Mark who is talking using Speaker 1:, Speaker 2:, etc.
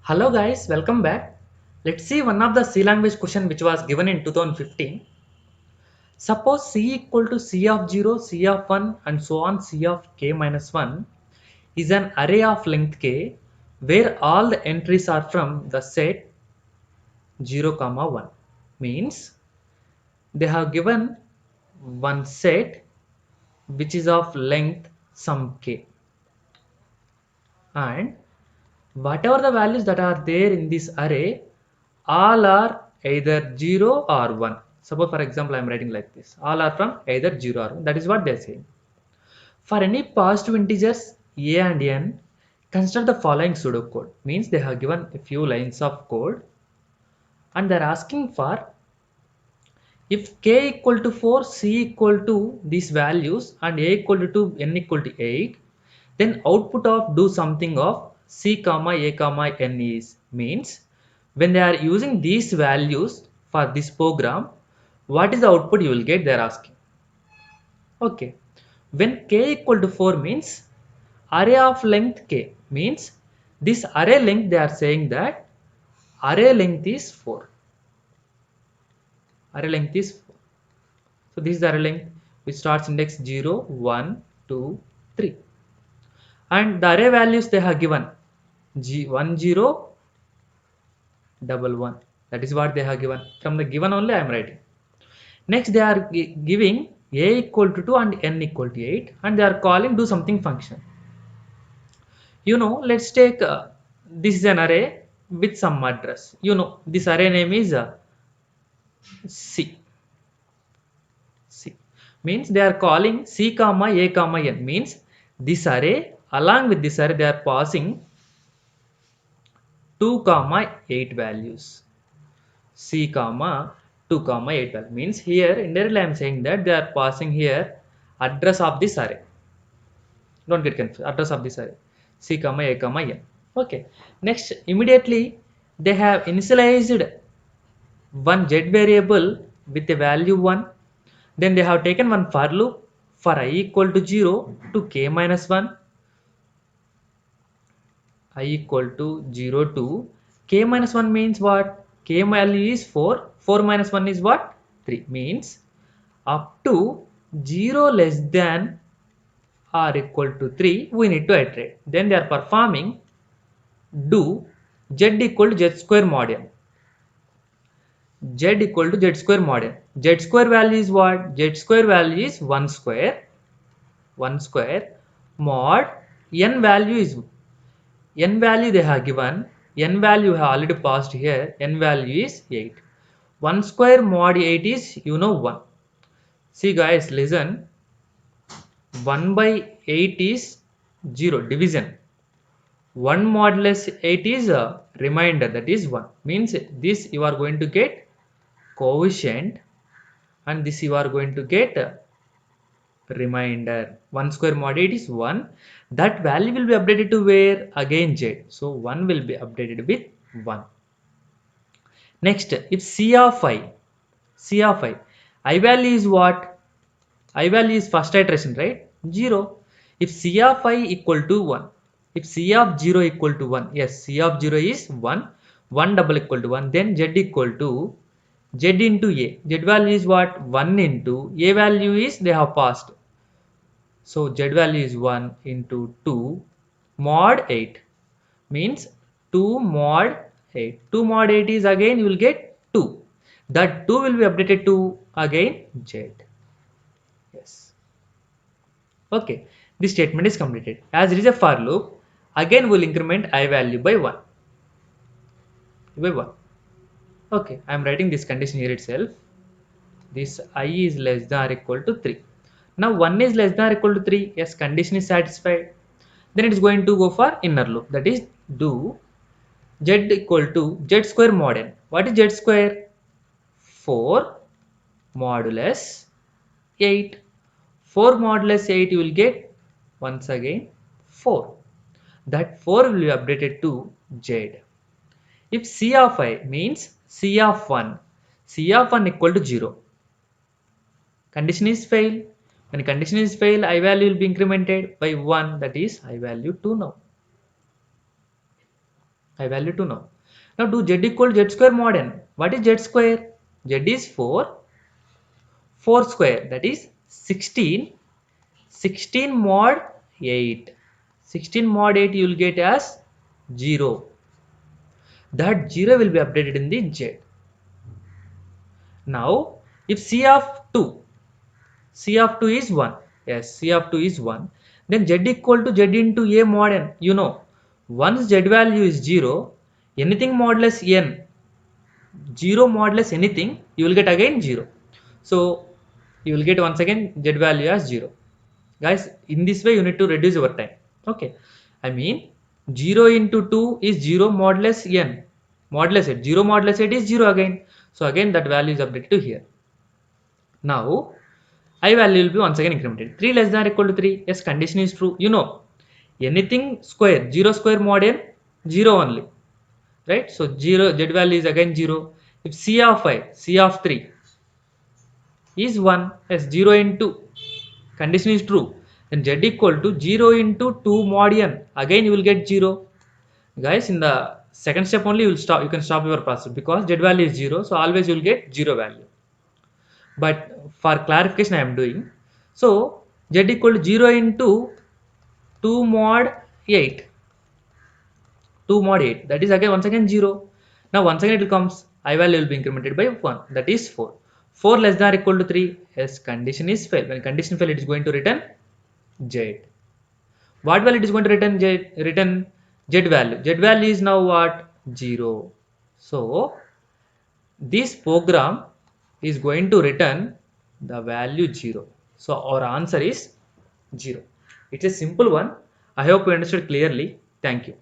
Speaker 1: Hello guys, welcome back. Let's see one of the C language question which was given in 2015. Suppose C equal to C of 0, C of 1 and so on C of k minus 1 is an array of length k where all the entries are from the set 0, comma 1. Means they have given one set which is of length some k, and whatever the values that are there in this array, all are either 0 or 1. Suppose for example I am writing like this, all are from either 0 or 1. That is what they are saying. For any positive integers a and n, consider the following pseudocode. Means they have given a few lines of code and they are asking for if k equal to 4, c equal to these values and a equal to 2, n equal to 8, then output of do something of c comma a comma n is. Means when they are using these values for this program, what is the output you will get, they are asking. Okay, when k equal to 4 means array of length k, means this array length they are saying that array length is 4. Array length is 4. So this is the array length which starts index 0, 1, 2, 3. And the array values they have given G10 double 1. That is what they have given. From the given only I am writing. Next they are giving a equal to 2 and n equal to 8 and they are calling do something function. Let's take this is an array with some address. This array name is C. C means they are calling C comma A comma N, means this array along with this array they are passing 2 comma 8 values. C comma 2 comma 8 value, means here indirectly I am saying that they are passing here address of this array. Don't get confused. Address of this array C comma A comma N. Okay. Next immediately they have initialized one z variable with a value 1. Then they have taken one for loop for I equal to 0 to k minus 1. I equal to 0 to k minus 1 means what? K value is 4. 4 minus 1 is what? 3. Means up to 0 less than or equal to 3 we need to iterate. Then they are performing do z equal to z square mod n. Z equal to z square mod n. Z square value is what? Z square value is 1 square. 1 square mod n value is n value they have given. N value have already passed here. N value is 8. 1 square mod 8 is 1. See guys, listen. 1 by 8 is 0, division. 1 modulus 8 is a remainder, that is 1. Means this you are going to get coefficient and this you are going to get remainder. 1 square mod 8 is 1. That value will be updated to where? Again z. So 1 will be updated with 1. Next, if C of I, C of I value is what? I value is first iteration, right? 0. If C of I equal to 1, if C of 0 equal to 1, yes, C of 0 is 1, 1 double equal to 1, then Z equal to Z into A. Z value is what? 1 into A value is they have passed. So Z value is 1 into 2 mod 8, means 2 mod 8. 2 mod 8 is again you will get 2. That 2 will be updated to again Z. Yes. Okay. This statement is completed. As it is a for loop, again we will increment I value by 1. By 1. Okay. I am writing this condition here itself. This I is less than or equal to 3. Now 1 is less than or equal to 3. Yes, condition is satisfied. Then it is going to go for inner loop, that is do z equal to z square mod n. What is z square? 4 modulus 8. 4 modulus 8 you will get once again 4. That 4 will be updated to z. If C of I means C of 1, C of 1 equal to 0. Condition is fail. When condition is fail, I value will be incremented by 1, that is I value 2 now. I value 2 now. Now do z equal to z square mod n. What is z square? Z is 4. 4 square, that is 16. 16 mod 8. 16 mod 8 you will get as 0. That 0 will be updated in the z. Now if c of 2, c of 2 is 1. Yes, c of 2 is 1. Then z equal to z into a mod n. You know, once z value is 0, anything modulus n, 0 modulus anything, you will get again 0. So you will get once again z value as 0. Guys, in this way you need to reduce your time. Okay, I mean 0 into 2 is 0 modulus n. Modulus it, 0 modulus it is 0 again. So again that value is updated to here. Now I value will be once again incremented. 3 less than or equal to 3. Yes, condition is true. You know, anything square, 0 square mod n, 0 only. Right? So 0, z value is again 0. If c of 5, c of 3 is 1, yes, 0 into condition is true. Then z equal to 0 into 2 mod n. Again you will get 0. Guys, in the second step only you can stop your process because z value is 0. So always you will get 0 value. But for clarification I am doing. So z equal to 0 into 2 mod 8. 2 mod 8, that is again once again 0. Now once again it comes, I value will be incremented by 1, that is 4. 4 less than or equal to 3. Yes, condition is fail. When condition fail, it is going to return z. What value it is going to return z? Return z value. Z value is now what? 0. So this program is going to return the value 0. So our answer is 0. It's a simple one. I hope you understood clearly. Thank you.